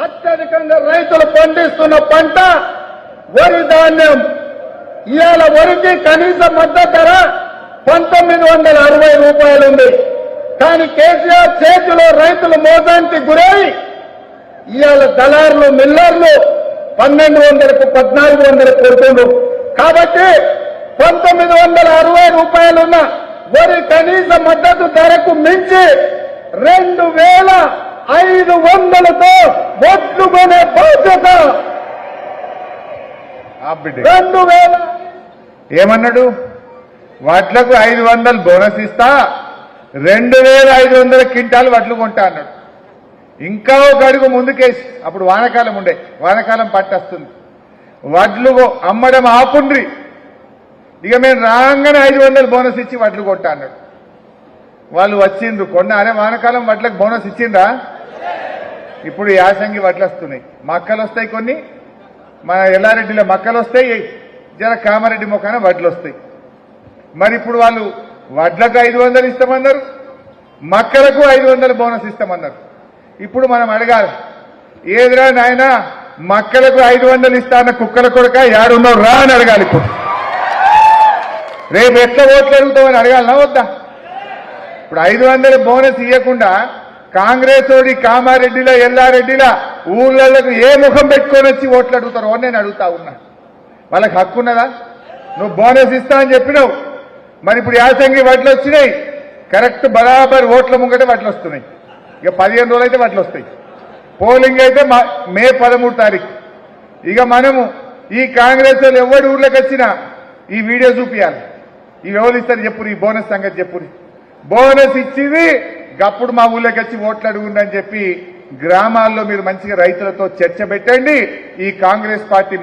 అత్యధికంగా రైతులు పండిస్తున్న పంట వరి ధాన్యం. ఇవాళ వరికి కనీస మద్దతు ధర 1960 రూపాయలు ఉంది. కానీ కేసీఆర్ చేతిలో రైతులు మోసానికి గురై ఇవాళ దళారులు మిల్లర్లు 1200కు 1400 కొడుతుండ్రు. కాబట్టి 1960 రూపాయలున్న వరి కనీస మద్దతు ధరకు మించి 2500తో ఓట్లు కొనే బాధ్యత 2000. ఏమన్నాడు? వడ్లకు 500 బోనస్ ఇస్తా, 2500 క్వింటాలు వడ్లు కొంటా అన్నాడు. ఇంకా ఒక అడుగు ముందుకేసి, అప్పుడు వానకాలం ఉండే, వానకాలం పట్టొస్తుంది, వడ్లు అమ్మడం ఆపుండ్రి, ఇక మేము రాగానే 500 బోనస్ ఇచ్చి వడ్లు కొంటా అన్నాడు. వాళ్ళు వచ్చిండ్రు కొన్నారే. వానకాలం వడ్లకు బోనస్ ఇచ్చిండ్రా? ఇప్పుడు యాసంగి వడ్లు వస్తున్నాయి, మక్కలు వస్తాయి, కొన్ని మన ఎల్లారెడ్డిలో మక్కలు వస్తాయి, జర కామారెడ్డి మొక్కన వడ్లు వస్తాయి. మరి ఇప్పుడు వాళ్ళు వడ్లకు 500 ఇస్తామన్నారు, మక్కలకు 500 బోనస్ ఇస్తామన్నారు. ఇప్పుడు మనం అడగాలి, ఏదిరా నాయన మక్కలకు 500 ఇస్తాన్న కుక్కల కొడుక యాడున్నావు రా అని అడగాలి. ఇప్పుడు రేపు ఎట్లా ఓట్లు అడుగుతామని అడగాలనా వద్దా? ఇప్పుడు 500 బోనస్ ఇవ్వకుండా కాంగ్రెస్ ఓడి కామారెడ్డిలో ఎల్లారెడ్డిలా ఊళ్ళకు ఏ ముఖం పెట్టుకొని వచ్చి ఓట్లు అడుగుతారో నేను అడుగుతా ఉన్నా. వాళ్ళకి హక్కు ఉన్నదా? నువ్వు బోనస్ ఇస్తా అని చెప్పినావు, మరి ఇప్పుడు యాసంగి వడ్లు వచ్చినాయి, కరెక్ట్ బరాబర్ ఓట్ల ముంగట వడ్లు వస్తున్నాయి. ఇక 15 రోజులు అయితే వడ్లు వస్తాయి. పోలింగ్ అయితే మే 13 తారీఖు. ఇక మనము ఈ కాంగ్రెస్ వాళ్ళు ఎవరి ఊర్లోకి వచ్చినా ఈ వీడియో చూపించాలి. ఇవి ఎవరు ఇస్తారు చెప్పురు, ఈ బోనస్ సంగతి చెప్పురు. బోనస్ ఇచ్చింది గప్పుడు మా ఊళ్ళోకి వచ్చి ఓట్లు అడుగుండని చెప్పి గ్రామాల్లో మీరు మంచిగా రైతులతో చర్చ పెట్టండి. ఈ కాంగ్రెస్ పార్టీ